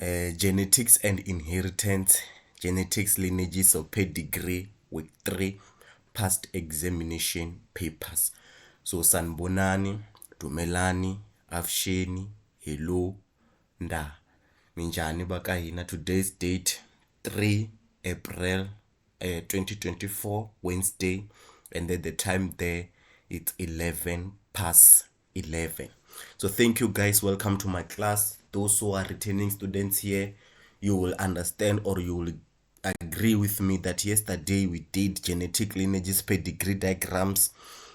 Genetics and inheritance, genetics, lineages or pedigree, week 3, past examination papers. So sanibonani, dumelani, afsheni, hello, nda. Minjani baka hina. Today's date 3 April 2024, Wednesday, and then the time there it's 11 past 11. So thank you guys, welcome to my class. Those who are returning students here, you will understand or you will agree with me that yesterday we did genetic lineages, pedigree diagrams,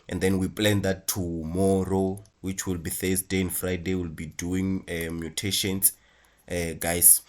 and then we plan that tomorrow, which will be Thursday and Friday, we'll be doing mutations, guys.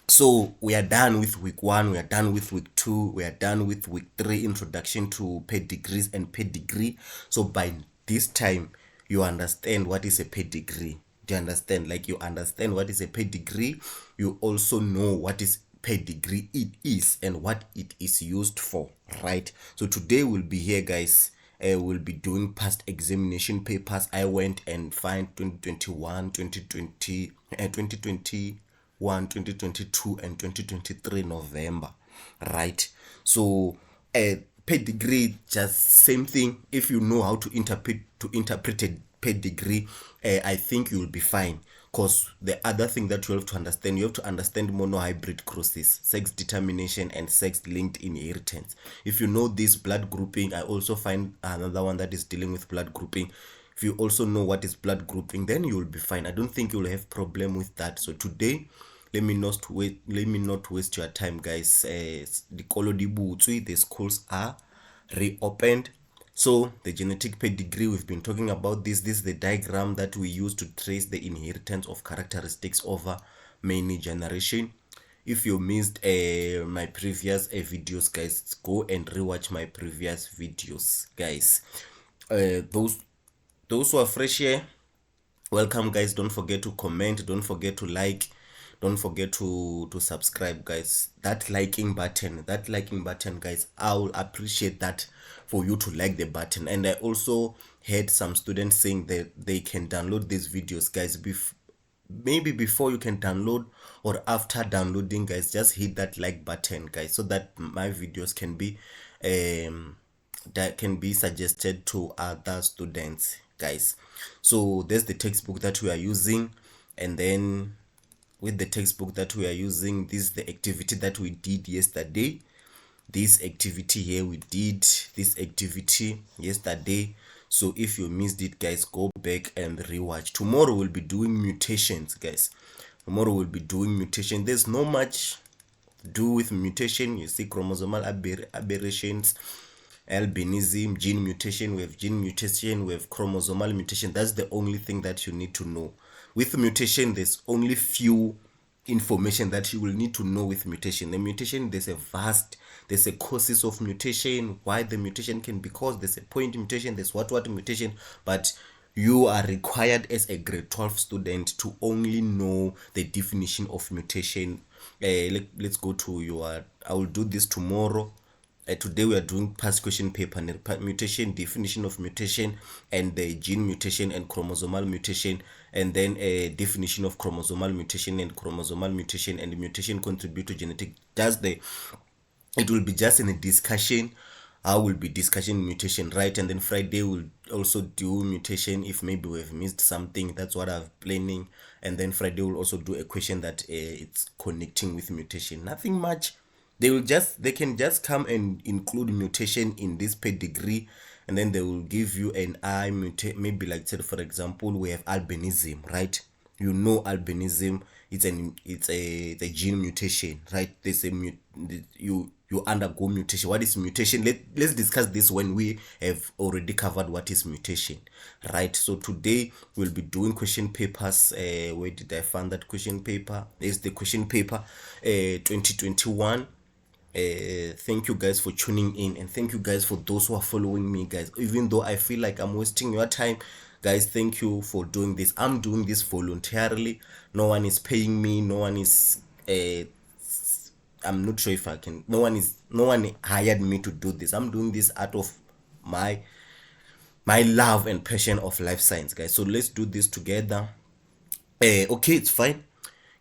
So we are done with week 1, we are done with week 2, we are done with week 3, introduction to pedigrees and pedigree. So by this time you understand what is a pedigree. Do you understand? Like, you understand what is a pedigree, you also know what is pedigree it is and what it is used for, right? So today we'll be here, guys. We'll be doing past examination papers. I went and find 2021, 2020, 2022 and 2023 November, right? So pedigree, just same thing. If you know how to interpret a pedigree, I think you'll be fine. Because the other thing that you have to understand, you have to understand monohybrid crosses, sex determination, and sex-linked inheritance. If you know this, blood grouping, I also find another one that is dealing with blood grouping. If you also know what is blood grouping, then you will be fine. I don't think you'll have problem with that. So today, let me not waste your time, guys. The schools are reopened. So the genetic pedigree, we've been talking about this. This is the diagram that we use to trace the inheritance of characteristics over many generations. If you missed my previous videos, guys, go and rewatch my previous videos, guys. Those who are fresh here, welcome, guys. Don't forget to comment, don't forget to like, don't forget to subscribe, guys. That liking button, guys, I will appreciate that for you to like the button. And I also heard some students saying that they can download these videos, guys. Maybe before you can download or after downloading, guys, just hit that like button, guys, so that my videos can be suggested to other students, guys. So there's the textbook that we are using, and then with the textbook that we are using, this is the activity that we did yesterday. This activity here, we did this activity yesterday. So if you missed it, guys, go back and rewatch. Tomorrow we'll be doing mutations, guys. Tomorrow we'll be doing mutation. There's no much to do with mutation. You see chromosomal aberrations, albinism, gene mutation. We have gene mutation, we have chromosomal mutation. That's the only thing that you need to know. With mutation, there's only few information that you will need to know with mutation. The mutation, there's a causes of mutation, why the mutation can be caused, there's a point mutation, there's what mutation, but you are required as a grade 12 student to only know the definition of mutation. Let's go to I will do this tomorrow. Today we are doing past question paper, mutation, definition of mutation, and the gene mutation and chromosomal mutation, and then a definition of chromosomal mutation and mutation contribute to genetic. It will be just in a discussion. I will be discussing mutation, right? And then Friday we'll also do mutation if maybe we've missed something. That's what I'm planning. And then Friday we'll also do a question that it's connecting with mutation. Nothing much. They can just come and include mutation in this pedigree, and then they will give you an maybe, like, say for example, we have albinism, right? You know albinism, it's a gene mutation, right? You undergo mutation. What is mutation? Let's discuss this when we have already covered what is mutation, right? So today we'll be doing question papers. Where did I find that question paper? There's the question paper 2021. Thank you guys for tuning in, and thank you guys for those who are following me, guys. Even though I feel like I'm wasting your time, guys, thank you for doing this. I'm doing this voluntarily. No one is paying me. No one is I'm not sure if I can. No one hired me to do this. I'm doing this out of my love and passion of life science, guys. So let's do this together. Okay, it's fine.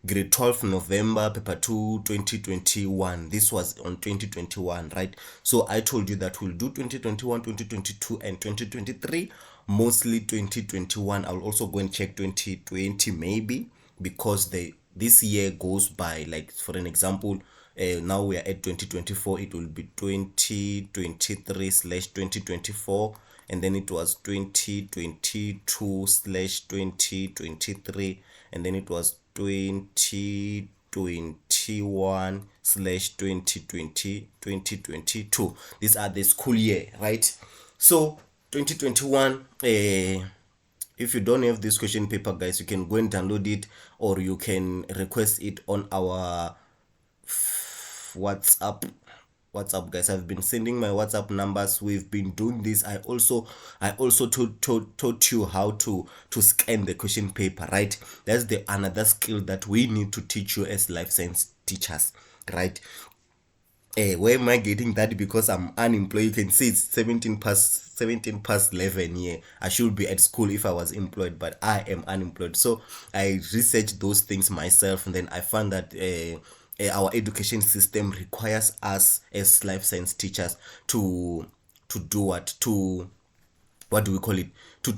grade 12 November, paper 2 2021. This was on 2021, right? So I told you that we'll do 2021, 2022, and 2023. Mostly 2021. I'll also go and check 2020 maybe, because this year goes by, like for an example, now we are at 2024, it will be 2023 slash 2024, and then it was 2022 slash 2023, and then it was 2021 slash 2022. These are the school year, right? So 2021, if you don't have this question paper, guys, you can go and download it, or you can request it on our WhatsApp, guys. I've been sending my WhatsApp numbers. We've been doing this. I also taught you how to scan the question paper, right? That's the another skill that we need to teach you as life science teachers, right? Where am I getting that? Because I'm unemployed. You can see it's 17 past 11 here. I should be at school if I was employed, but I am unemployed. So I researched those things myself, and then I found that our education system requires us as life science teachers to do what do we call it, to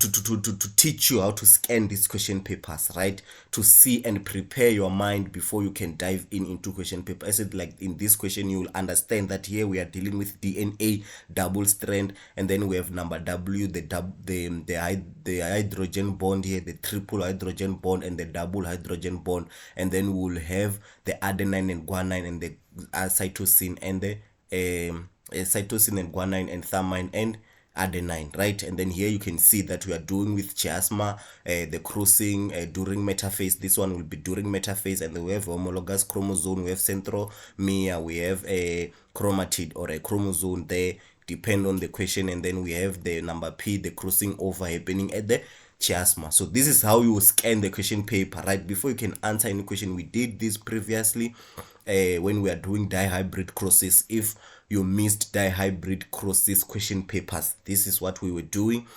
teach you how to scan these question papers, right? To see and prepare your mind before you can dive into question paper. I said, like in this question, you will understand that here we are dealing with DNA double strand, and then we have number W, the hydrogen bond here, the triple hydrogen bond, and the double hydrogen bond, and then we'll have the adenine and guanine, and the cytosine, and the cytosine and guanine and thymine and adenine, right? And then here you can see that we are doing with chiasma, the crossing during metaphase. This one will be during metaphase, and then we have homologous chromosome, we have centromere, we have a chromatid or a chromosome there, depend on the question, and then we have the number P, the crossing over happening at the chiasma. So this is how you scan the question paper, right? Before you can answer any question, we did this previously when we are doing dihybrid crosses. If you missed dihybrid crosses question papers, this is what we were doing.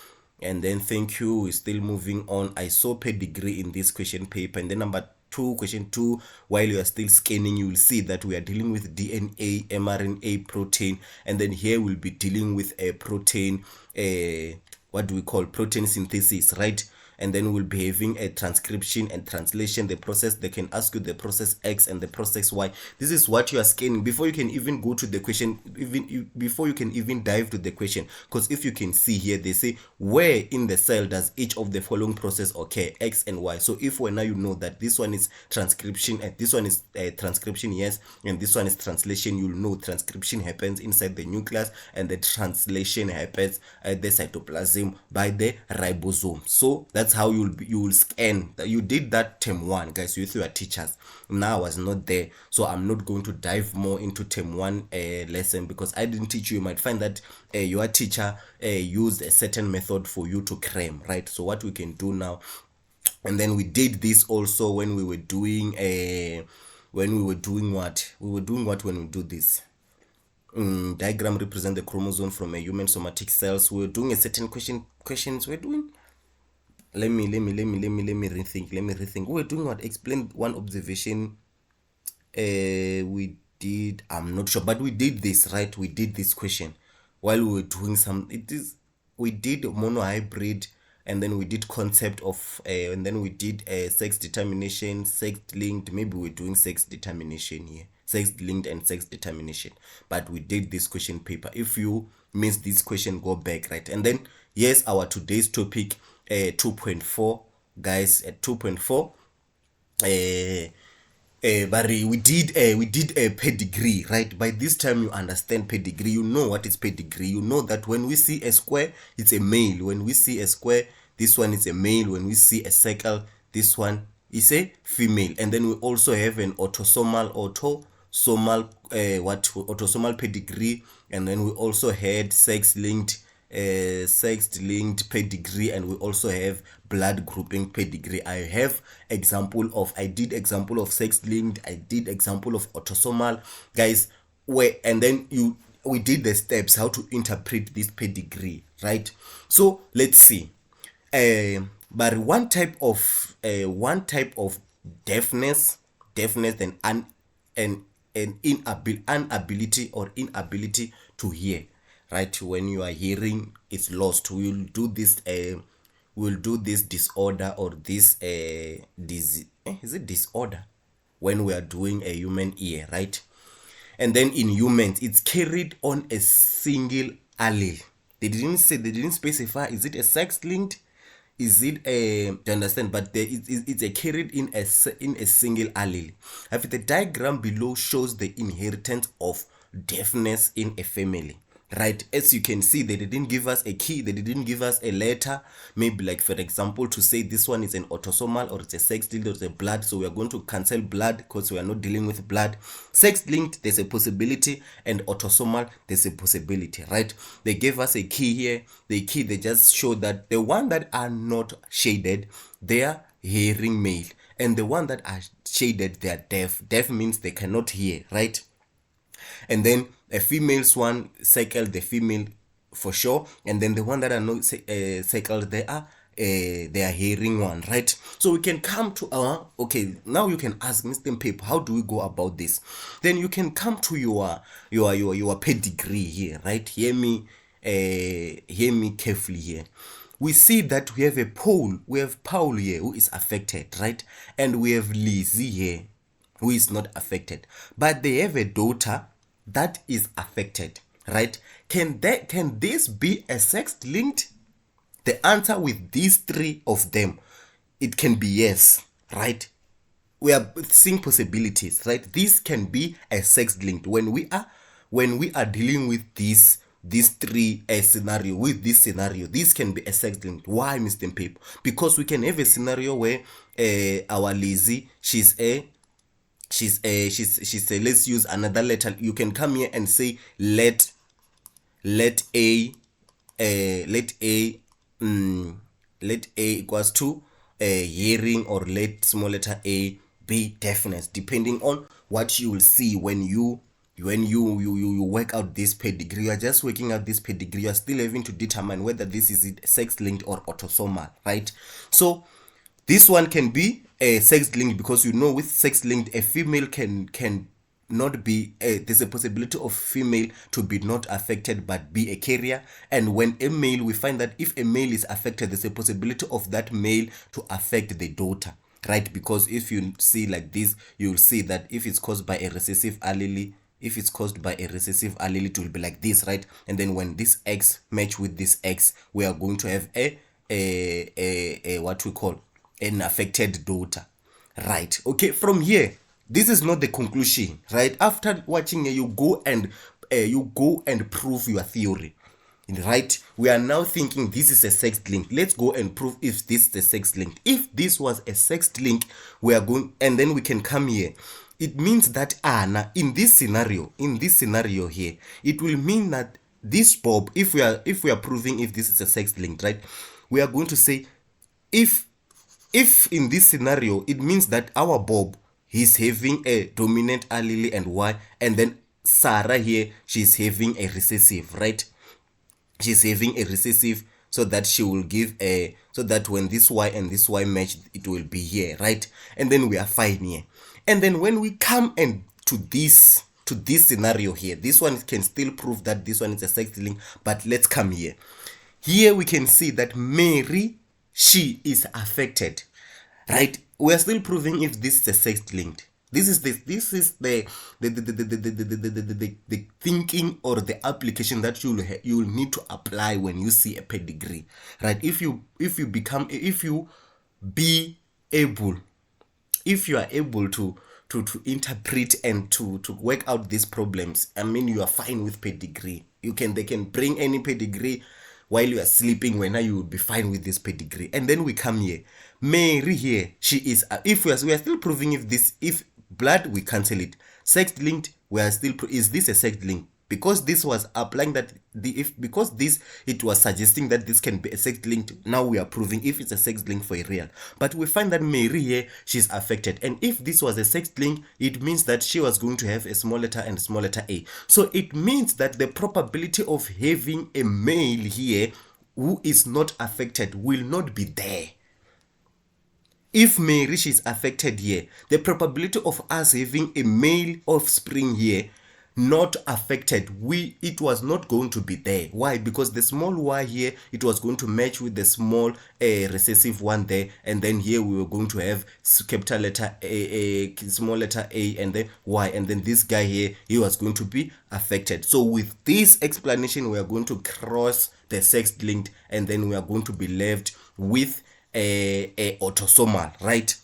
And then thank you, we're still moving on. I saw pedigree in this question paper. And then number 2, question 2, while you are still scanning, you will see that we are dealing with DNA, mRNA, protein, and then here we'll be dealing with a protein, what do we call protein synthesis, right? And then we'll be having a transcription and translation, the process. They can ask you the process X and the process Y. This is what you are scanning before you can even go to the question, before you can even dive to the question. Because if you can see here, they say, where in the cell does each of the following process occur, X and Y? So if now you know that this one is transcription and this one is transcription, yes, and this one is translation, you'll know transcription happens inside the nucleus and the translation happens at the cytoplasm by the ribosome. So that's how you will scan. You did that term 1, guys, with your teachers. Now I was not there, so I'm not going to dive more into term 1 lesson, because I didn't teach you. You might find that your teacher used a certain method for you to cram, right? So what we can do now, and then we did this also when we were doing when we do this. Diagram represent the chromosome from a human somatic cells. We were doing a certain questions we're doing. Let me rethink. We're doing what? Explain one observation. We did, I'm not sure, but we did this, right? We did this question while we were doing we did monohybrid, and then we did concept of and then we did sex determination, sex linked. Maybe we're doing sex determination here, sex linked and sex determination, but we did this question paper. If you missed this question, go back, right? And then yes, our today's topic 2.4, guys, at 2.4 but we did a pedigree, right? By this time you understand pedigree. You know what is pedigree. You know that when we see a square, it's a male. When we see a square, this one is a male. When we see a circle, this one is a female. And then we also have an autosomal pedigree, and then we also had sex linked pedigree, and we also have blood grouping pedigree. I did example of sex linked, I did example of autosomal, guys, and then we did the steps how to interpret this pedigree, right? So let's see. But one type of deafness deafness and an inability or inability to hear, right? When your hearing is lost, we'll do this disorder or this is it disorder when we are doing a human ear, right? And then in humans, it's carried on a single allele. They didn't specify, is it a sex linked, is it a, do you understand? But it's a carried in a single allele. If the diagram below shows the inheritance of deafness in a family, right? As you can see, they didn't give us a key, they didn't give us a letter, maybe like for example to say this one is an autosomal or it's a sex linked or it's a blood. So we are going to cancel blood because we are not dealing with blood. Sex linked, there's a possibility, and autosomal, there's a possibility, right? They gave us a key here. The key, they just show that the one that are not shaded, they are hearing male, and the one that are shaded, they are deaf. Deaf means they cannot hear, right? And then a female's one circled the female for sure, and then the one that are not circled, they are hearing one, right? So we can come to our, okay, now you can ask Mr. Pep, how do we go about this? Then you can come to your pedigree here, right? Hear me carefully here. We see that we have Paul here who is affected, right? And we have Lizzie here who is not affected, but they have a daughter that is affected, right? Can this be a sex linked? The answer with these three of them, it can be yes, right? We are seeing possibilities, right? This can be a sex linked when we are dealing with these three scenario. With this scenario, this can be a sex linked. Why, Mr. Pep? Because we can have a scenario where our Lizzie, she's a, let's use another letter. You can come here and say let a equals to hearing, or let small letter a be deafness, depending on what you will see when you work out this pedigree. You are just working out this pedigree. You are still having to determine whether this is sex linked or autosomal, right? So this one can be a sex linked, because with sex linked, a female can not be there's a possibility of female to be not affected but be a carrier. And when a male, we find that if a male is affected, there's a possibility of that male to affect the daughter, right? Because if you see like this, you'll see that if it's caused by a recessive allele, it will be like this, right? And then when this X match with this X, we are going to have a what we call an affected daughter, right? Okay, from here, this is not the conclusion, right? After watching, you go and prove your theory, right? We are now thinking this is a sex link. Let's go and prove if this is a sex link. If this was a sex link, we are going, and then we can come here. It means that Anna, in this scenario here, it will mean that this Bob, if we are proving if this is a sex link, right? We are going to say if in this scenario, it means that our Bob, he's having a dominant allele and Y, and then Sarah here, she's having a recessive, right? She's having a recessive, so that she will give a, so that when this Y and this Y match, it will be here, right? And then we are fine here. And then when we come and to this scenario here, this one can still prove that this one is a sex link, but let's come here. Here we can see that Mary, she is affected, right? We are still proving if this is a sex linked. This is the thinking or the application that you will need to apply when you see a pedigree, right? If you are able to interpret and to work out these problems, I mean, you are fine with pedigree. They can bring any pedigree while you are sleeping, when you will be fine with this pedigree. And then we come here, Mary here, she is, if we are still proving if blood, we cancel it. Sex linked, we are still is this a sex link? Because this was applying that it was suggesting that this can be a sex linked. Now we are proving if it's a sex link for a real. But we find that Mary here, she's affected, and if this was a sex link, it means that she was going to have a small letter and small letter a. So it means that the probability of having a male here who is not affected will not be there. if Mary is affected here, the probability of us having a male offspring here not affected, it was not going to be there. Why? Because the small y here, it was going to match with the small recessive one there, and then here we were going to have capital letter a, small letter a, and then y, and then this guy here, he was going to be affected. So with this explanation, we are going to cross the sex linked, and then we are going to be left with a autosomal, right?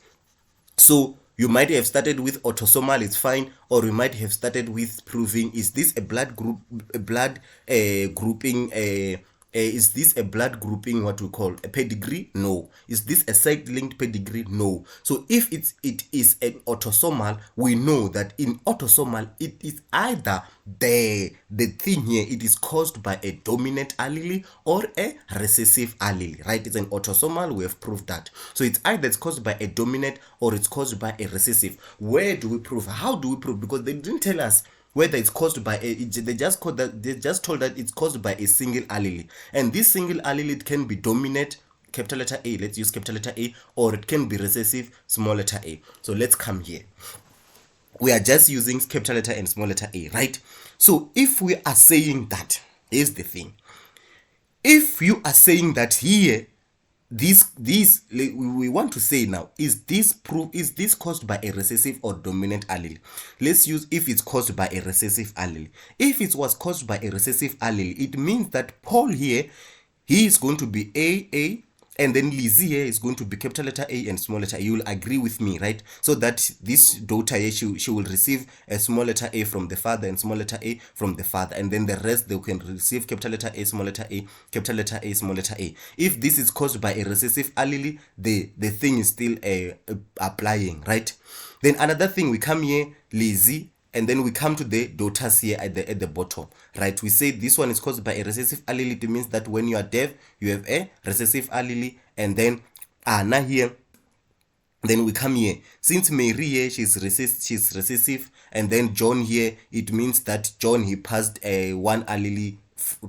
So you might have started with autosomal, it's fine, or you might have started with proving, is this a blood group, a blood grouping, is this a blood grouping, what we call a pedigree? No. Is this a side-linked pedigree? No. So if it is an autosomal, we know that in autosomal, it is either the thing here, it is caused by a dominant allele or a recessive allele, right? It's an autosomal, we have proved that. So it's either it's caused by a dominant or it's caused by a recessive. Where do we prove? How do we prove? Because they didn't tell us whether it's caused by they just told that it's caused by a single allele, and this single allele, it can be dominant, capital letter A, let's use capital letter A, or it can be recessive, small letter a. So let's come here, we are just using capital letter and small letter a, right? So if we are saying that, here's the thing, if you are saying that here, this we want to say now, is this caused by a recessive or dominant allele? Let's use if it's caused by a recessive allele. If it was caused by a recessive allele, it means that Paul here, he is going to be a, and then Lizzie here is going to be capital letter A and small letter a. You will agree with me, right? So that this daughter here, she will receive a small letter A from the father and small letter A from the father, and then the rest they can receive capital letter A, small letter A, capital letter A, small letter A. If this is caused by a recessive allele, the thing is still applying, right? Then another thing, we come here, Lizzie, and then we come to the daughters here at the bottom, right? We say this one is caused by a recessive allele. It means that when you are deaf, you have a recessive allele. And then Anna here, then we come here, since Mary here, she's recessive, and then John here, it means that John, he passed one allele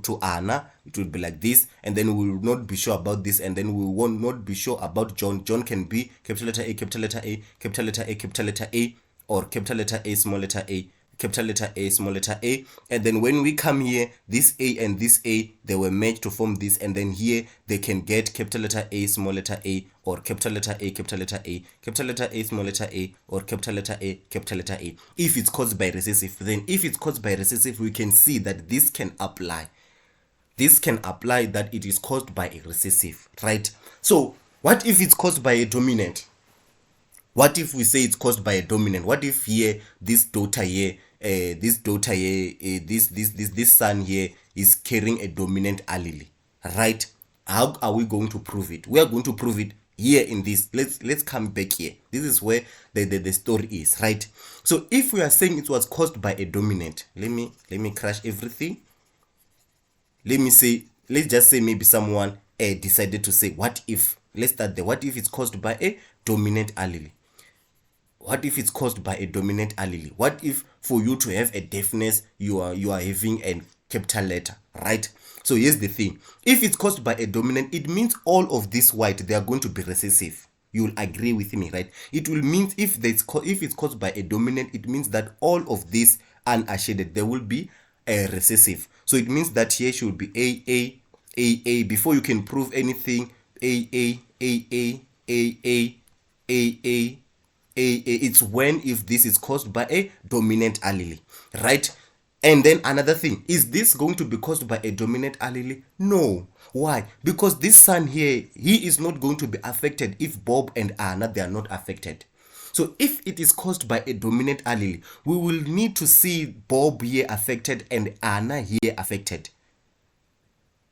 to Anna. It will be like this, and then we will not be sure about this, and then we will not be sure about John. John can be capital letter A, capital letter A, capital letter A, capital letter A, or capital letter A, small letter a, capital letter A, small letter a. And then when we come here, this A and this A, they were merged to form this, and then here they can get capital letter A, small letter a, or capital letter A, capital letter A, capital letter A, small letter a, or capital letter A, capital letter A. If it's caused by recessive, then if it's caused by recessive, we can see that this can apply. This can apply that it is caused by a recessive, right? So what if it's caused by a dominant? What if we say it's caused by a dominant? What if here, this daughter here, this son here is carrying a dominant allele, right? How are we going to prove it? We are going to prove it here in this. Let's come back here. This is where the story is, right? So if we are saying it was caused by a dominant, let me crash everything. Let's just say maybe someone decided to say, what if? Let's start there. What if it's caused by a dominant allele? What if it's caused by a dominant allele? What if for you to have a deafness, you are having a capital letter, right? So here's the thing. If it's caused by a dominant, it means all of this white, they are going to be recessive. You will agree with me, right? It will mean if it's caused by a dominant, it means that all of this unshaded, there will be a recessive. So it means that here should be A. Before you can prove anything, A. It's when if this is caused by a dominant allele, right? And then another thing, is this going to be caused by a dominant allele? No. Why? Because this son here, he is not going to be affected if Bob and Anna, they are not affected. So if it is caused by a dominant allele, we will need to see Bob here affected and Anna here affected.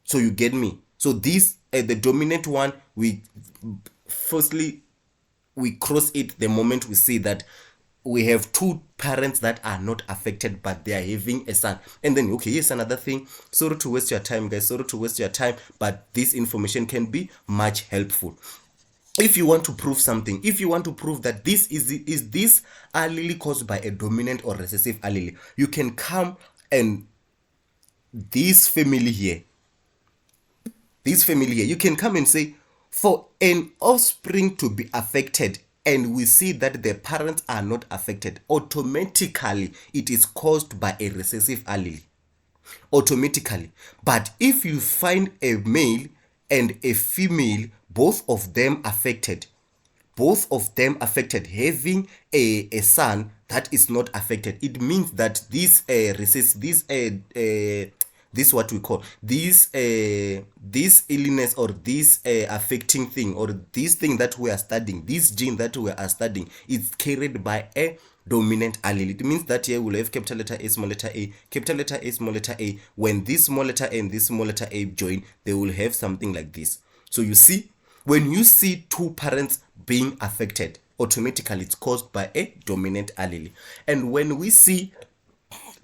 So you get me? So this, the dominant one, we cross it the moment we see that we have two parents that are not affected, but they are having a son. And then, okay, here's another thing. Sorry to waste your time, guys. Sorry to waste your time, but this information can be much helpful. If you want to prove something, if you want to prove that this is this allele caused by a dominant or recessive allele, you can come and this family here, you can come and say, For an offspring to be affected and we see that the parents are not affected, automatically it is caused by a recessive allele. Automatically. But if you find a male and a female, both of them affected, having a son that is not affected, it means that this what we call this illness or this affecting thing or this thing that we are studying, this gene that we are studying, is carried by a dominant allele. It means that here we'll have capital letter A, small letter A, capital letter A, small letter A. When this small letter A and this small letter A join, they will have something like this. So you see, when you see two parents being affected, automatically it's caused by a dominant allele. And when we see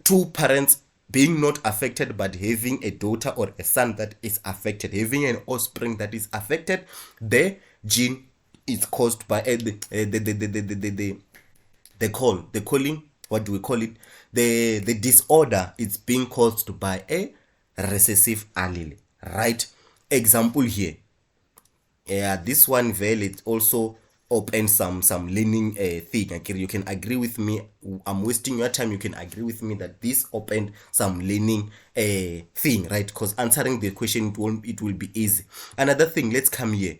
two parents being not affected but having a daughter or a son that is affected, having an offspring that is affected, the gene is caused by the disorder is being caused by a recessive allele, right? Example here, this one valid also open some learning thing. Okay, you can agree with me, I'm wasting your time, you can agree with me that this opened some learning thing, right? Because answering the question, it will be easy. Another thing, let's come here,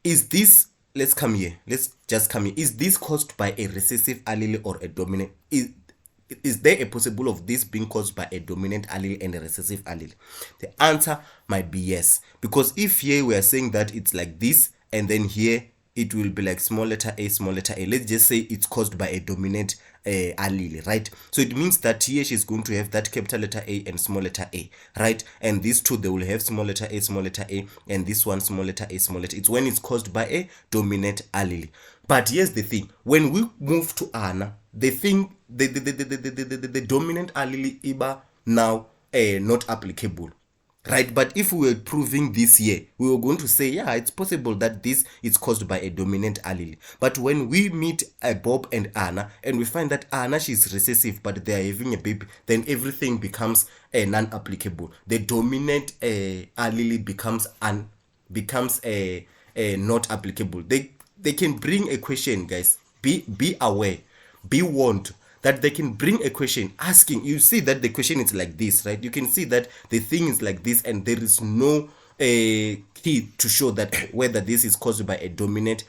is this let's just come here, is this caused by a recessive allele or a dominant? Is there a possible of this being caused by a dominant allele and a recessive allele? The answer might be yes, because if here we are saying that it's like this and then here it will be like small letter a, small letter a, let's just say it's caused by a dominant allele, right? So it means that here she's going to have that capital letter A and small letter a, right? And these two, they will have small letter a, and this one small letter a, small letter. It's when it's caused by a dominant allele. But here's the thing, when we move to Anna, the thing, the dominant allele iba now not applicable, right? But if we were proving this here, we were going to say, yeah, it's possible that this is caused by a dominant allele. But when we meet Bob and Anna and we find that Anna, she's recessive but they are having a baby, then everything becomes non-applicable. The dominant allele becomes not applicable. They can bring a question, guys. Be aware, be warned that they can bring a question asking. You see that the question is like this, right? You can see that the thing is like this and there is no key to show that whether this is caused by a dominant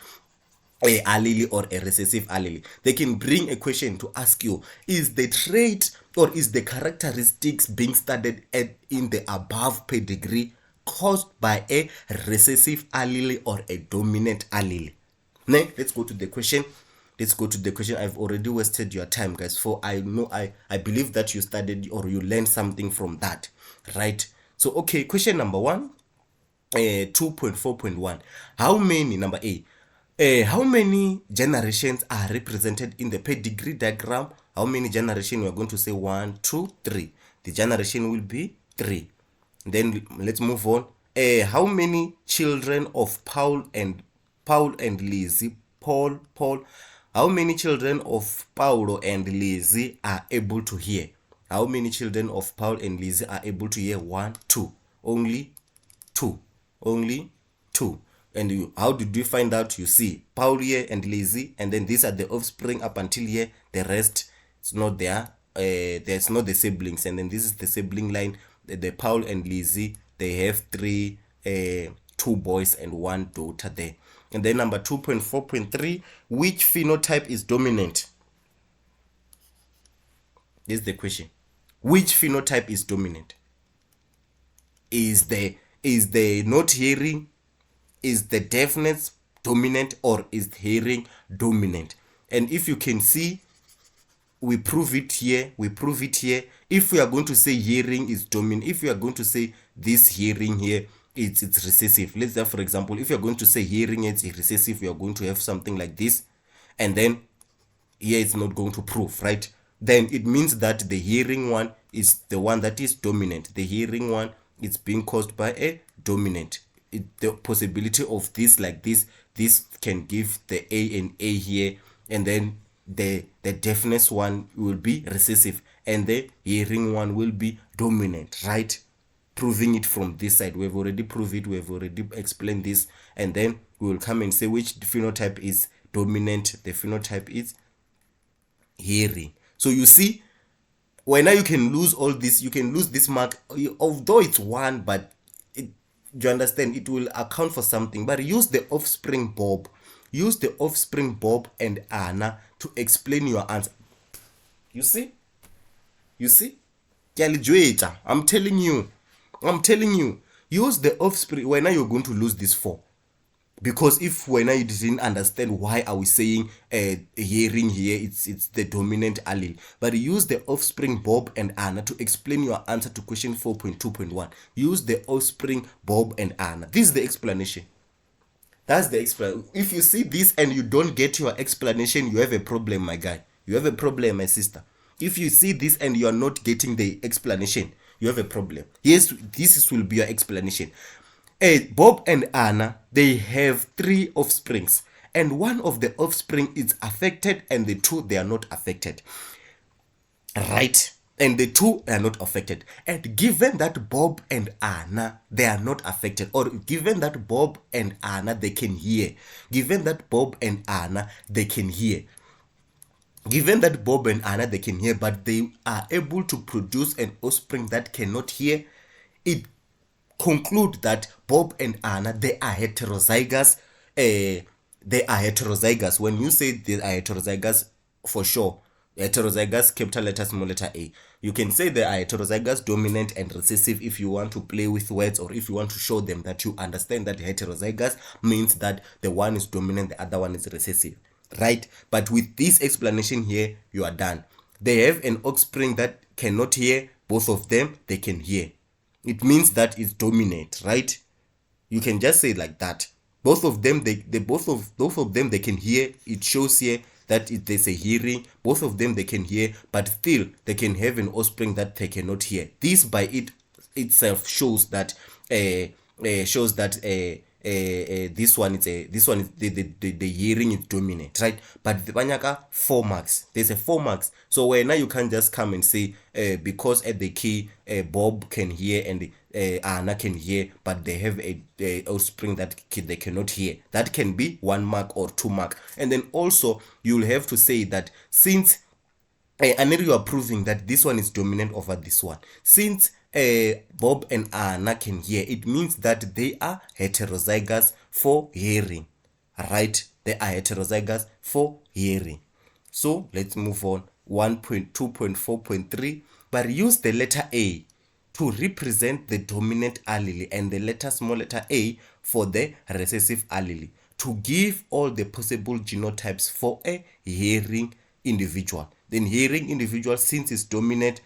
allele or a recessive allele. They can bring a question to ask you, is the trait or is the characteristics being studied in the above pedigree caused by a recessive allele or a dominant allele? Now, let's go to the question. I've already wasted your time, guys, for I know I believe that you studied or you learned something from that, right? So okay, question number 1, 2.4.1. How many, number A, how many generations are represented in the pedigree diagram? How many generations? We're going to say 1, 2, 3. The generation will be 3. Then let's move on. How many children of Paul and Lizzie, Paul, how many children of Paulo and Lizzie are able to hear? How many children of Paul and Lizzie are able to hear? 1, 2. Only 2. And how did you find out? You see Paul here and Lizzie, and then these are the offspring up until here. The rest, it's not there. There's not the siblings, and then this is the sibling line. The Paul and Lizzie, they have 2 boys and 1 daughter there. And then number 2.4.3, which phenotype is dominant? This is the question. Which phenotype is dominant? Is the not hearing, is the deafness dominant, or is hearing dominant? And if you can see, we prove it here. If we are going to say hearing is dominant, if we are going to say this hearing here, it's recessive. Let's say, for example, if you're going to say hearing it's recessive, we are going to have something like this, and then here it's not going to prove, right? Then it means that the hearing one is the one that is dominant. The hearing one is being caused by a dominant. The possibility of this like this can give the A and A here, and then the deafness one will be recessive and the hearing one will be dominant, right? proving it from this side. We have already proved it, we have already explained this, and then we will come and say which phenotype is dominant. The phenotype is hearing. So you see, when now you can lose all this, you can lose this mark, although it's one, but you understand, it will account for something. But use the offspring Bob, use the offspring Bob and Anna to explain your answer. You see, I'm telling you, use the offspring. When now you're going to lose this 4, because if when you didn't understand why are we saying hearing here, it's the dominant allele, but use the offspring Bob and Anna to explain your answer to question 4.2.1. use the offspring Bob and Anna. This is the explanation. That's the explanation. If you see this and you don't get your explanation, you have a problem, my guy. You have a problem, my sister. If you see this and you are not getting the explanation, you have a problem. Yes, this will be your explanation. Bob and Anna, they have 3 offsprings, and one of the offspring is affected and the 2 they are not affected, right? And the 2 are not affected. And given that Bob and Anna, they are not affected, or given that Bob and Anna, they can hear, given that Bob and Anna, they can hear, given that Bob and Anna, they can hear, but they are able to produce an offspring that cannot hear, it conclude that Bob and Anna, they are heterozygous. They are heterozygous. When you say they are heterozygous, for sure, heterozygous, capital letter, small letter A. You can say they are heterozygous, dominant and recessive if you want to play with words, or if you want to show them that you understand that heterozygous means that the one is dominant, the other one is recessive, right? But with this explanation here, you are done. They have an offspring that cannot hear, both of them, they can hear. It means that it's dominant, right? You can just say like that. Both of them, both of them they can hear. It shows here that there's a hearing. Both of them they can hear, but still they can have an offspring that they cannot hear. This by itself shows that this one is the hearing is dominant, right? But the banyaka 4 marks. There's a 4 marks. So where now you can't just come and say because at the key Bob can hear and Anna can hear, but they have a offspring that they cannot hear. That can be 1 mark or 2 mark. And then also you'll have to say that since and then you are proving that this one is dominant over this one. Since Bob and Anna can hear, it means that they are heterozygous for hearing, right? They are heterozygous for hearing. So let's move on. 1.2.4.3. But use the letter A to represent the dominant allele and the letter small letter a for the recessive allele to give all the possible genotypes for a hearing individual. Then hearing individual, since it's dominant,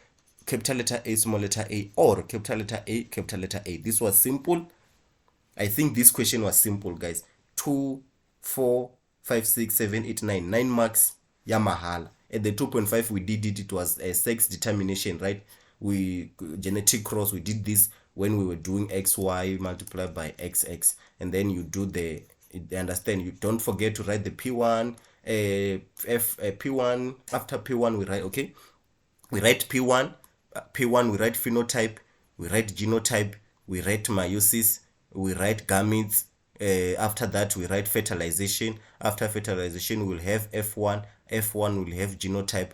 capital letter A, small letter a, or capital letter A, capital letter A. This was simple. I think this question was simple, guys. 2, 4, 5, 6, 7, 8, 9. 9 marks, Yamahala. At the 2.5 we did it, it was a sex determination, right? We genetic cross, we did this when we were doing XY multiplied by XX, and then you do the understand, you don't forget to write the P1 P1. After P1 we write, okay, we write P1 we write phenotype, we write genotype, we write meiosis, we write gametes. After that we write fertilization. After fertilization we'll have F1 will have genotype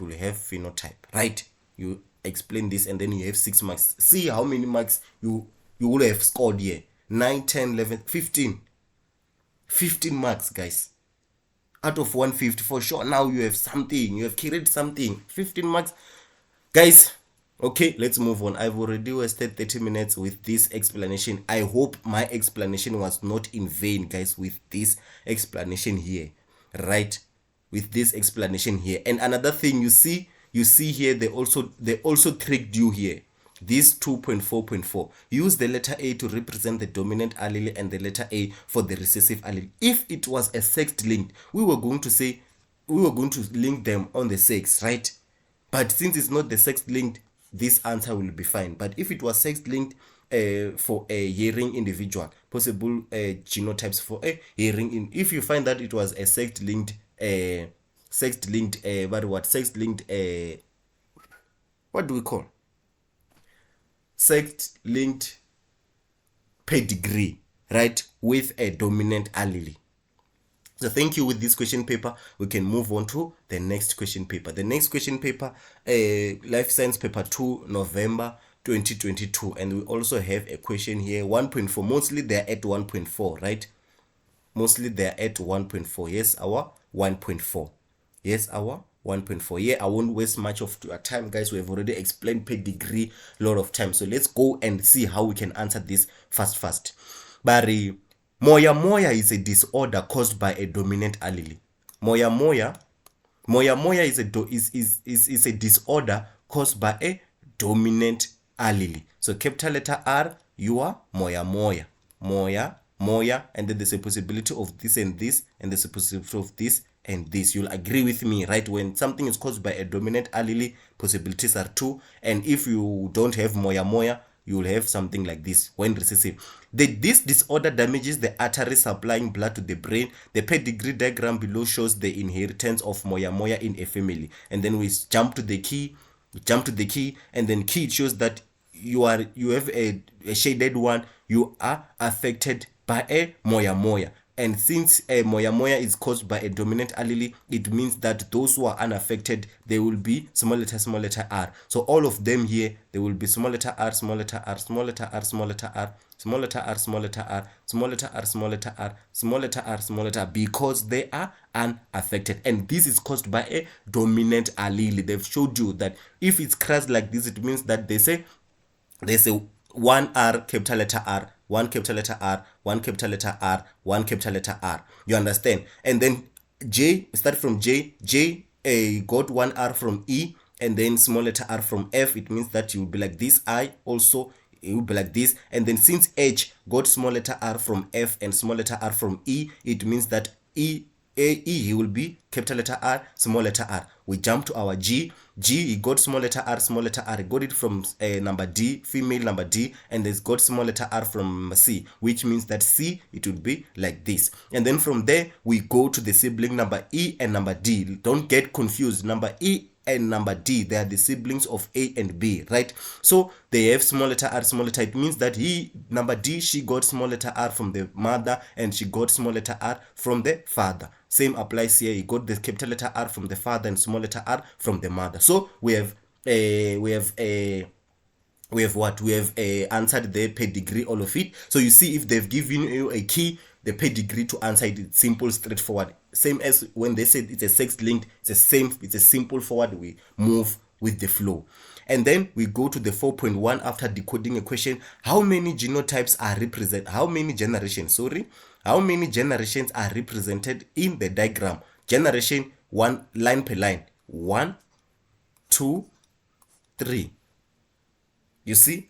will have phenotype, right? You explain this and then you have 6 marks. See how many marks you will have scored here. 9, 10, 11, 15 marks, guys, out of 150 for sure. Now you have something, you have carried something. 15 marks, guys. Okay, let's move on. I've already wasted 30 minutes with this explanation. I hope my explanation was not in vain, guys, with this explanation here, right? With this explanation here. And another thing, you see here, they also tricked you here. This 2.4.4, use the letter A to represent the dominant allele and the letter A for the recessive allele. If it was a sex linked, we were going to link them on the sex, right? But since it's not the sex linked, this answer will be fine. But if it was sex linked for a hearing individual, possible genotypes for a hearing if you find that it was a sex linked what do we call sex-linked pedigree, right, with a dominant allele. So thank you. With this question paper, we can move on to the next question paper. The next question paper, Life Science Paper 2, November 2022. And we also have a question here, 1.4. Mostly they're at 1.4, right? Mostly they're at 1.4. Yes, our 1.4. Yes, our 1.4. Yeah, I won't waste much of your time, guys. We have already explained pedigree a lot of times. So let's go and see how we can answer this fast. Bari, moya is a disorder caused by a dominant allele. Moya is a disorder caused by a dominant allele. So capital letter R, you are moya, and then there's a possibility of this and this, and there's a possibility of this and this. You'll agree with me, right? When something is caused by a dominant allele, possibilities are 2, and if you don't have moya, you will have something like this when recessive. This disorder damages the artery supplying blood to the brain. The pedigree diagram below shows the inheritance of moya in a family. And then we jump to the key, and then key shows that you have a shaded one. You are affected by a moya. And since a moya is caused by a dominant allele, it means that those who are unaffected, they will be small letter r. So all of them here, they will be small letter r, small letter r, small letter r, small letter r, small letter r, small letter r, small letter r, small letter r, small letter r, small letter r, because they are unaffected. And this is caused by a dominant allele. They've showed you that if it's crossed like this, it means that they say one R, capital letter R, one capital letter R, one capital letter R, one capital letter R. You understand? And then J, start from J got one R from E, and then small letter R from F. It means that you will be like this. I also, it will be like this. And then since H got small letter R from F and small letter R from E, it means that he will be capital letter R, small letter r. We jump to our G. He got small letter r, small letter r. He got it from number D, female number D, and it's got small letter r from C, which means that C, it would be like this. And then from there, we go to the sibling number E and number D. Don't get confused. Number E and number D, they are the siblings of A and B, right? So they have small letter r, small letter. It means that number D, she got small letter r from the mother, and she got small letter r from the father. Same applies here. He got the capital letter R from the father and small letter r from the mother. So we have answered the pedigree, all of it. So you see, if they've given you a key, the pedigree, to answer it, it's simple, straightforward. Same as when they said it's a sex linked, it's a simple forward. We move with the flow. And then we go to the 4.1 after decoding a question. How many genotypes are represented? How many generations are represented in the diagram? Generation, one line per line. 1, 2, 3. You see,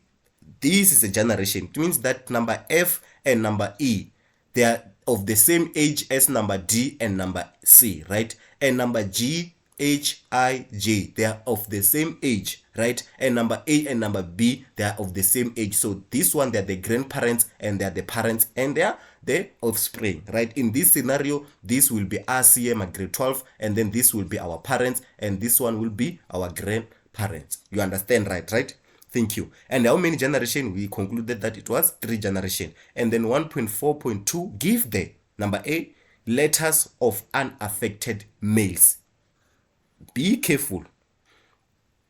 this is a generation. It means that number F and number E, they are of the same age as number D and number C, right? And number G, H, I, J, they are of the same age, right? And number A and number B, they are of the same age. So this one, they're the grandparents, and they're the parents, and they are the offspring, right? In this scenario, this will be RCM at grade 12, and then this will be our parents, and this one will be our grandparents. You understand, right? Thank you. And how many generations? We concluded that it was 3 generations. And then 1.4.2, give the number A, letters of unaffected males. Be careful.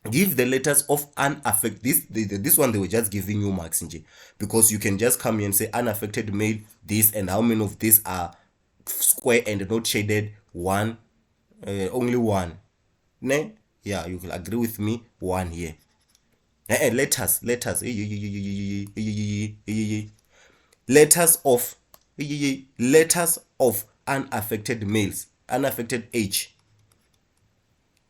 Give the letters of unaffected. This one, they were just giving you marks, because you can just come here and say unaffected male, this, and how many of these are square and not shaded? One, only one. Ne? Yeah, you will agree with me. One here. Letters of unaffected males, unaffected age,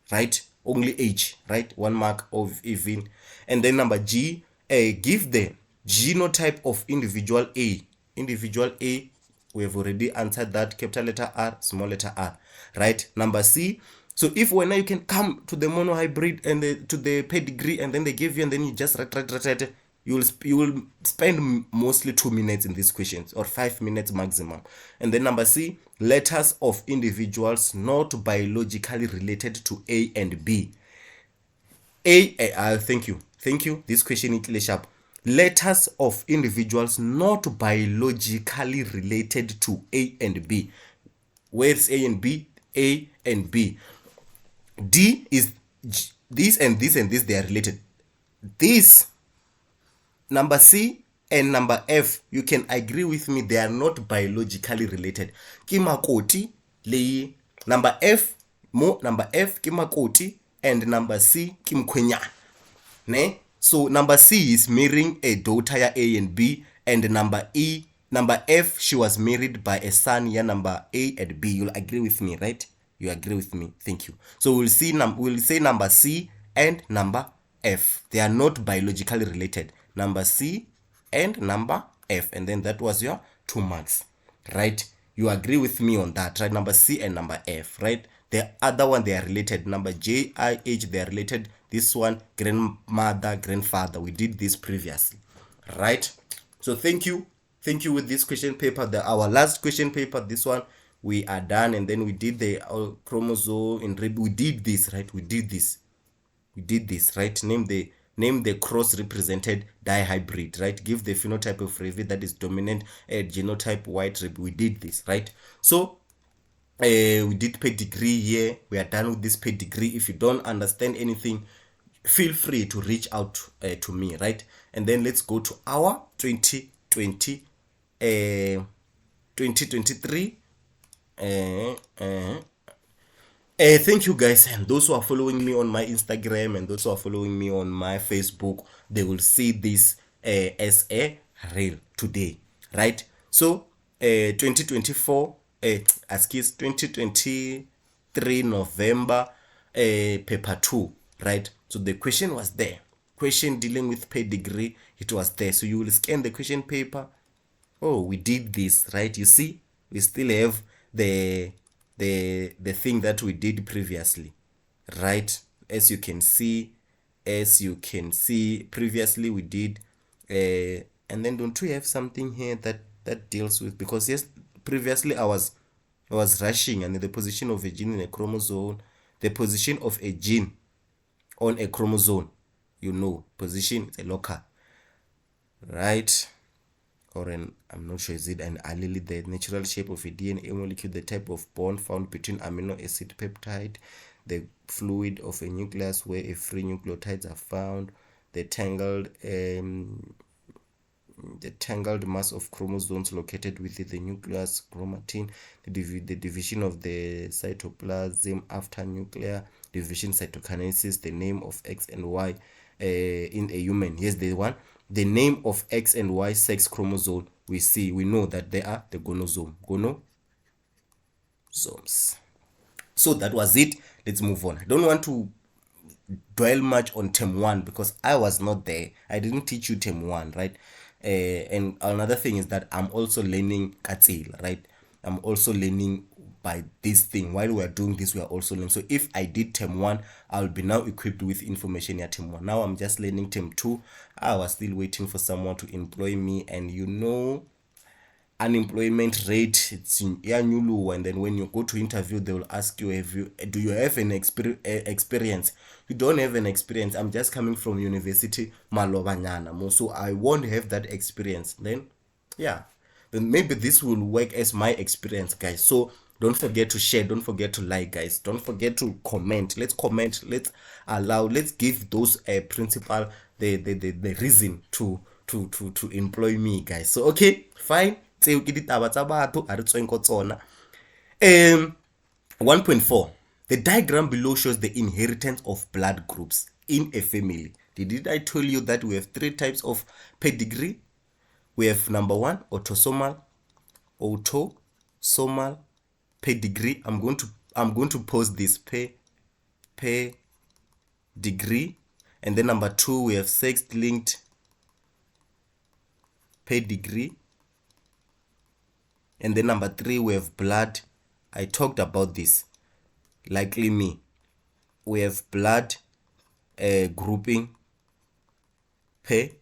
right? Only age, right? 1 mark of even. And then number G, give the genotype of individual A. Individual A, we have already answered that. Capital letter R, small letter r, right? Number C. So if when you can come to the monohybrid and to the pedigree, and then they give you, and then you just write, you will spend mostly 2 minutes in these questions, or 5 minutes maximum. And then number C, letters of individuals not biologically related to A and B. Thank you. This question is clear sharp. letters of individuals not biologically related to A and B. Where's A and B? A and B. D is this and this and this, they are related. This number C and number F, you can agree with me, they are not biologically related. Ke makoti le number F, mo number F ke makoti and number C ke mkhwenyana. Ne? So number C is marrying a daughter ya A and B, and number F, she was married by a son ya number A and B. You'll agree with me, right? You agree with me. Thank you. So we'll say number C and number F. They are not biologically related. Number C and number F, and then that was your 2 marks, right? You agree with me on that, right? Number C and number F, right? The other one, they are related. Number J, I, H, they are related. This one, grandmother, grandfather. We did this previously, right? So thank you with this question paper. Our last question paper, this one, we are done. And then we did the chromosome in red. We did this, right? We did this, right? Name the cross represented dihybrid, right? Give the phenotype of Revi that is dominant, genotype white rib. We did this, right? So we did pedigree here. We are done with this pedigree. If you don't understand anything, feel free to reach out to me, right? And then let's go to our 2023 thank you guys, and those who are following me on my Instagram and those who are following me on my Facebook, they will see this as a reel today, right? So 2024 excuse 2023 November paper 2, right? So the question was there, question dealing with pedigree, it was there. So you will scan the question paper. Oh, we did this, right? You see, we still have the thing that we did previously, right? As you can see previously we did and then don't we have something here that deals with, because yes, previously I was rushing, and the position of a gene in a chromosome, the position of a gene on a chromosome, you know, position is a local, right? Or I'm not sure, is it an allele, the natural shape of a DNA molecule, the type of bond found between amino acid peptide, the fluid of a nucleus where a free nucleotides are found, the tangled mass of chromosomes located within the nucleus, chromatin, the division of the cytoplasm after nuclear division, cytokinesis, the name of X and Y in a human. Here's the one. The name of X and Y sex chromosome, we know that they are the gonosomes. So that was it. Let's move on. I don't want to dwell much on term 1 because I was not there. I didn't teach you term 1, right? And another thing is that I'm also learning Katsil, right? I'm also learning by this thing. While we are doing this, we are also learning. So if I did term 1, I'll be now equipped with information at term 1. Now I'm just learning term 2. I was still waiting for someone to employ me, and you know, unemployment rate, it's new, and then when you go to interview, they will ask you, do you have an experience? You don't have an experience. I'm just coming from university malobanyana, so I won't have that experience. Then yeah, then maybe this will work as my experience, guys. So don't forget to share, don't forget to like, guys, don't forget to comment. Let's give those principal the reason to employ me, guys. So okay, fine. 1.4. The diagram below shows the inheritance of blood groups in a family. Did I tell you that we have 3 types of pedigree? We have number 1, autosomal pedigree. I'm going to post this pedigree, and then number 2, we have sex-linked pedigree, and then number 3, we have blood. I talked about this, likely me. We have blood grouping pedigree,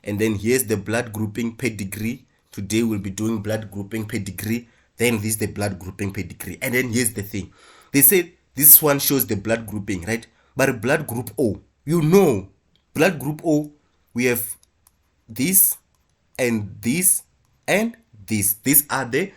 and then here's the blood grouping pedigree. Today we'll be doing blood grouping pedigree. Then this is the blood grouping pedigree, and then here's the thing. They said this one shows the blood grouping, right? But blood group O, you know, Blood group O, we have this and this and this. These are the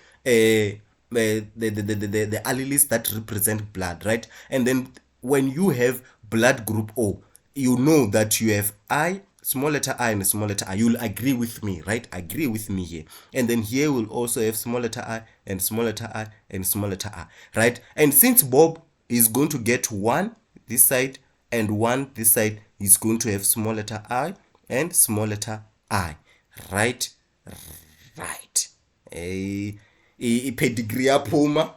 alleles that represent blood, right? And then when you have blood group O, you know that you have I, small letter I and small letter I. You'll agree with me, right? Agree with me here. And then here we'll also have small letter I and small letter I and small letter I, right? And since Bob is going to get one this side and one this side, he's going to have small letter I and small letter I, right? Right. Pedigree aphuma.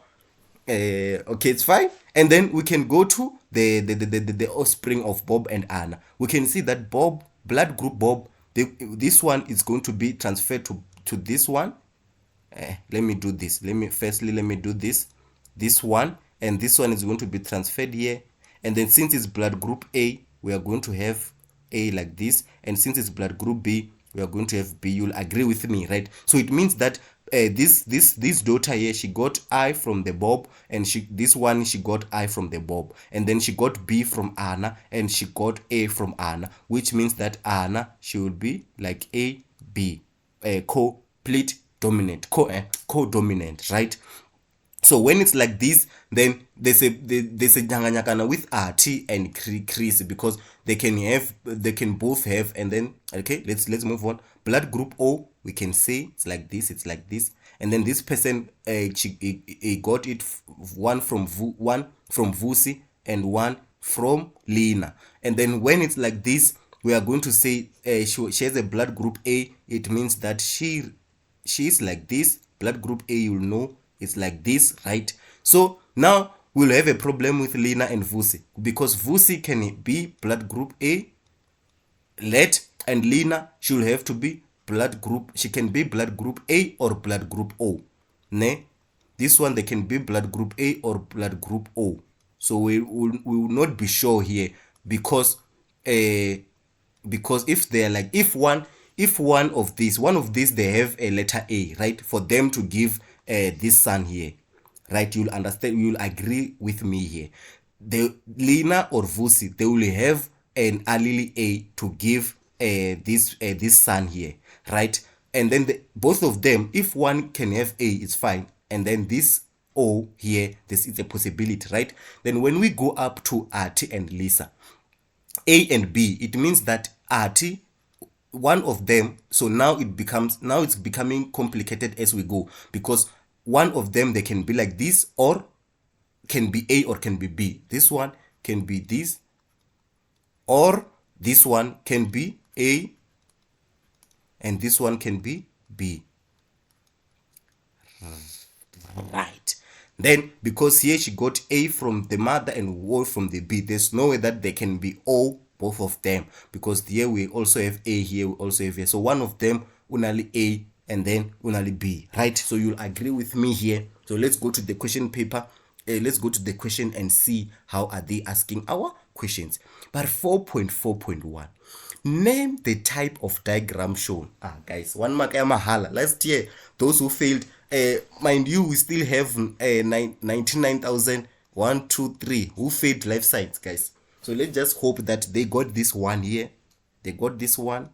Okay, it's fine. And then we can go to the offspring of Bob and Anna. We can see that Bob, blood group Bob, this one is going to be transferred to this one. Let me do this. Let me do this one, and this one is going to be transferred here. And then since it's blood group A, we are going to have A like this, and since it's blood group B, we are going to have B. You'll agree with me, right? So it means that this daughter here, she got I from the Bob, and this one she got I from the Bob, and then she got B from Anna, and she got A from Anna, which means that Anna, she will be like A B, complete dominant, co-dominant, right? So when it's like this, then there's a nyanganyakana with RT and Chris, because they can both have. And then okay, let's move on. Blood group O, we can say it's like this, and then this person he got it one from Vusi and one from Lena. And then when it's like this, we are going to say she has a blood group A. It means that she's like this. Blood group A, you'll know it's like this, right? So now we'll have a problem with Lena and Vusi, because Vusi can be blood group A, and Lena should have to be blood group. She can be blood group A or blood group O. Ne? This one, they can be blood group A or blood group O. So we will not be sure here, because if they're like, if one of these they have a letter A, right, for them to give this son here, right, you'll understand, you'll agree with me here. The Lena or Vusi, they will have an allele A to give this son here, right? And then both of them, if one can have A, it's fine, and then this O here, this is a possibility, right? Then when we go up to Artie and Lisa, A and B, it means that Artie, one of them, so now it's becoming complicated as we go, because one of them, they can be like this, or can be A or can be B. This one can be this, or this one can be A, and this one can be B. Right. Then because here she got A from the mother and O from the B, there's no way that they can be O, both of them, because here we also have A, here we also have A. So one of them only A and then only B, right? So you'll agree with me here. So let's go to the question paper. Let's go to the question and see how are they asking our questions. But 4.4.1, name the type of diagram shown. Guys, 1 mark mahala. Last year, those who failed, mind you, we still have 99,123 who failed life science, guys. So let's just hope that they got this one here. They got this one.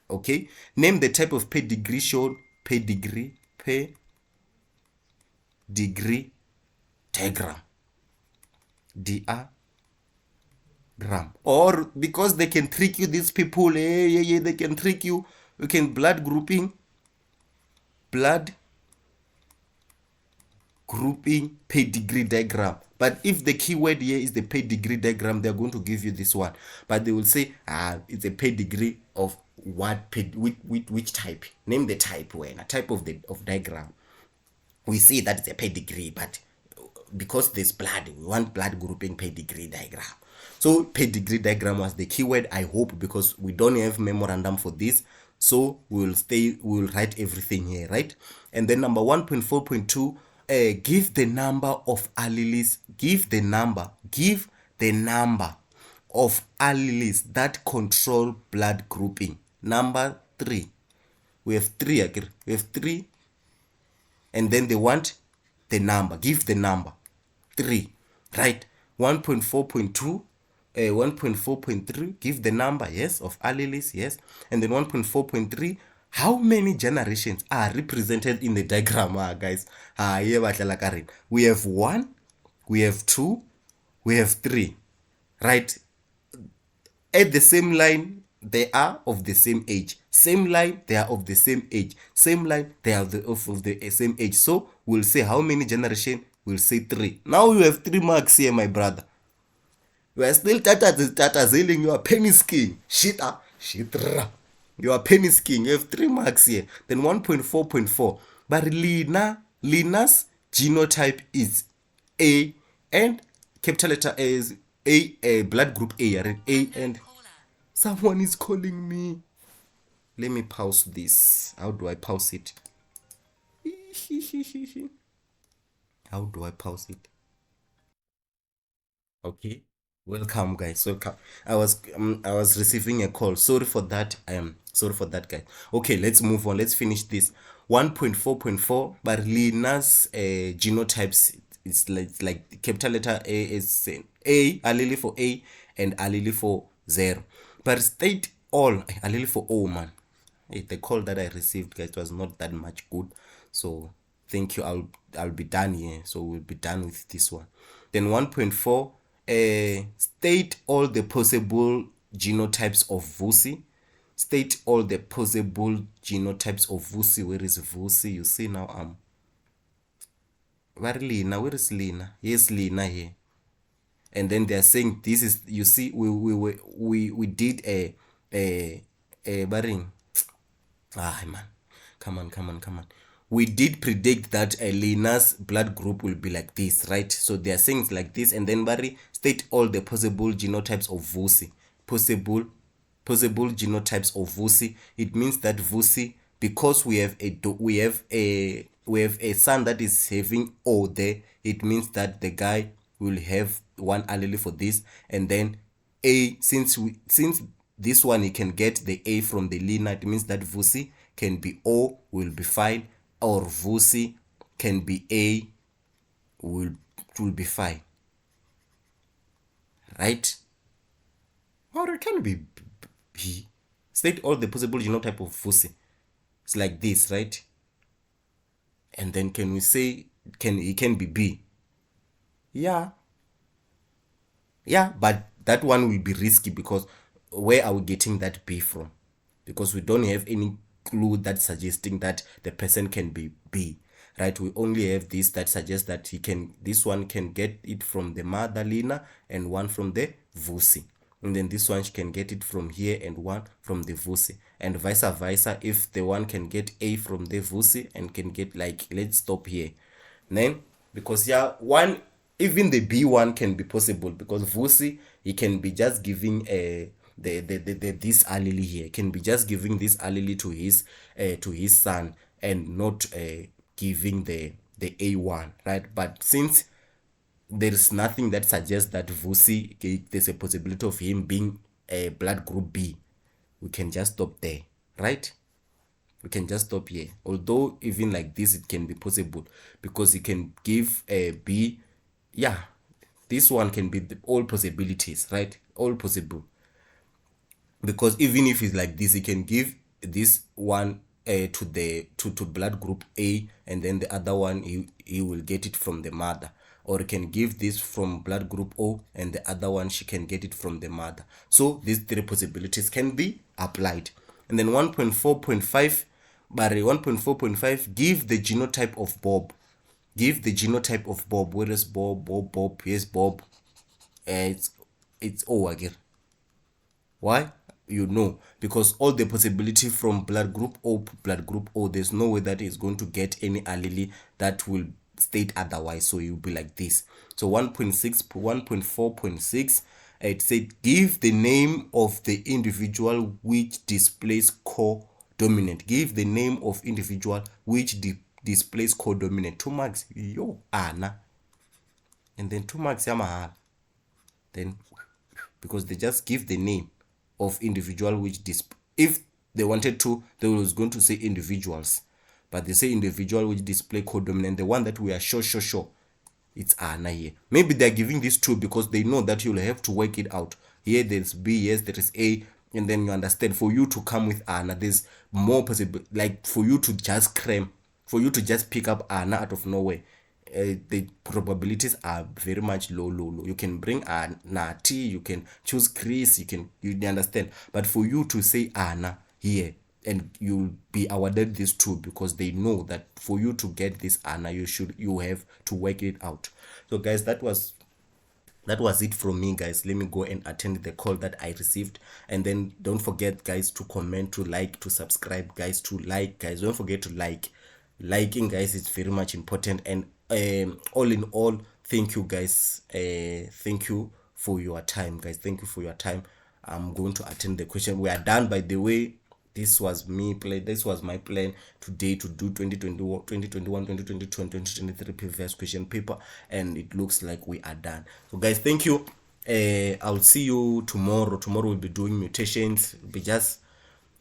Okay. Name the type of pedigree shown. Pedigree diagram. Diagram. Or because they can trick you, these people, they can trick you. We can blood grouping pedigree diagram. But if the keyword here is the pedigree diagram, they're going to give you this one. But they will say, it's a pedigree of what, which type? Name the type, when a type of diagram. We see that it's a pedigree, but because there's blood, we want blood grouping pedigree diagram. So pedigree diagram was the keyword, I hope, because we don't have memorandum for this. So we'll write everything here, right? And then number 1.4.2, give the number of alleles. Give the number of alleles that control blood grouping. Number 3. We have 3, we have 3. And then they want the number. Give the number. 3. Right? 1.4.2. 1.4.3, give the number, yes, of alleles, yes. And then 1.4.3, how many generations are represented in the diagram, guys? Yeah, we have 1, we have 2, we have 3, right? At the same line, they are of the same age. Same line, they are of the same age. Same line, they are of the same age. So we'll say how many generation? We'll say 3. Now you have 3 marks here, my brother. You are still tatazailing. You are penny skiing. Shitra. You are penny skiing. You have 3 marks here. Then 1.4.4. But Lina's genotype is A, and capital letter A is A, blood group A, and someone is calling me. Let me pause this. How do I pause it? How do I pause it? Okay. Welcome, guys. Welcome. I was receiving a call. Sorry for that. I am sorry for that, guys. Okay, let's move on. Let's finish this. 1.4.4. But Lina's genotypes, it's like capital letter A is A, allele for A, and allele for 0. But state all allele for O, man. The call that I received, guys, was not that much good. So thank you. I'll be done here. So we'll be done with this one. Then 1.4, state all the possible genotypes of Vusi. State all the possible genotypes of Vusi. Where is Vusi? You see now where Lina? Where is Lina? Yes, Lina here. And then they're saying this is, you see, we did a baring. Man, come on. We did predict that Lina's blood group will be like this, right? So they are saying it's like this, and then Barry state all the possible genotypes of Vusi. Possible genotypes of Vusi. It means that Vusi, because we have a son that is having O there, it means that the guy will have one allele for this, and then A, since this one he can get the A from the Lina, it means that Vusi can be O, will be fine, or Vusi can be A, will be fine, right? Or it can be B. State all the possible genotype of Vusi. It's like this, right? And then can we say it can be B? Yeah, but that one will be risky, because where are we getting that B from? Because we don't have any clue that suggesting that the person can be B, right? We only have this that suggests that this one can get it from the mother Lina and one from the Vusi, and then this one can get it from here and one from the Vusi, and vice versa. If the one can get A from the Vusi and can get, like, let's stop here then, because one, even the B1 can be possible, because Vusi, he can be just giving this allele here, can be just giving this allele to his son, and not giving the A1, right? But since there is nothing that suggests that Vusi, there's a possibility of him being a blood group B, we can just stop there, right? We can just stop here. Although even like this, it can be possible, because it can give a B. Yeah, this one can be all possibilities, right? All possible, because even if it's like this, it can give this one to blood group A, and then the other one he will get it from the mother, or it can give this from blood group O, and the other one she can get it from the mother. So these 3 possibilities can be applied. And then 1.4.5, Barry 1.4.5, give the genotype of Bob. Give the genotype of Bob. Where is Bob? Yes, Bob. It's O again. Why? Because all the possibility from blood group O, there's no way that is going to get any allele that will state otherwise. So it will be like this. So 1.4.6, it said give the name of the individual which displays codominant. Give the name of individual which displays codominant. 2 marks. Anna. And then 2 marks yamahala. Then, because they just give the name of individual which if they wanted to, they was going to say individuals, but they say individual which display codominant. The one that we are sure it's Anna here. Maybe they're giving this 2 because they know that you'll have to work it out. Here there's B, yes, there is A, and then you understand for you to come with Anna, there's more possible, like for you to just cram, for you to just pick up Anna out of nowhere. The probabilities are very much low. You can bring Anna T, you can choose Chris, you understand. But for you to say Anna here, and you'll be awarded this 2 because they know that for you to get this Anna, you have to work it out. So guys, that was it from me, guys. Let me go and attend the call that I received, and then don't forget, guys, to comment, to like, to subscribe, guys, to like, guys. Don't forget to liking, guys, is very much important. And all in all, thank you, guys. Thank you for your time, guys. Thank you for your time. I'm going to attend the question. We are done, by the way. This was my plan today, to do 2021, 2022 and 2023 previous question paper, and it looks like we are done. So guys, thank you. I'll see you tomorrow. Tomorrow we'll be doing mutations. We'll be just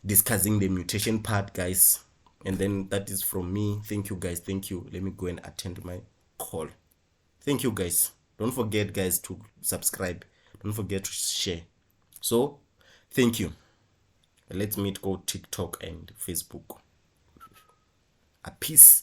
discussing the mutation part, guys. And then that is from me. Thank you, guys. Thank you. Let me go and attend my call. Thank you, guys. Don't forget, guys, to subscribe. Don't forget to share. So thank you. Let's meet, go TikTok and Facebook. A peace.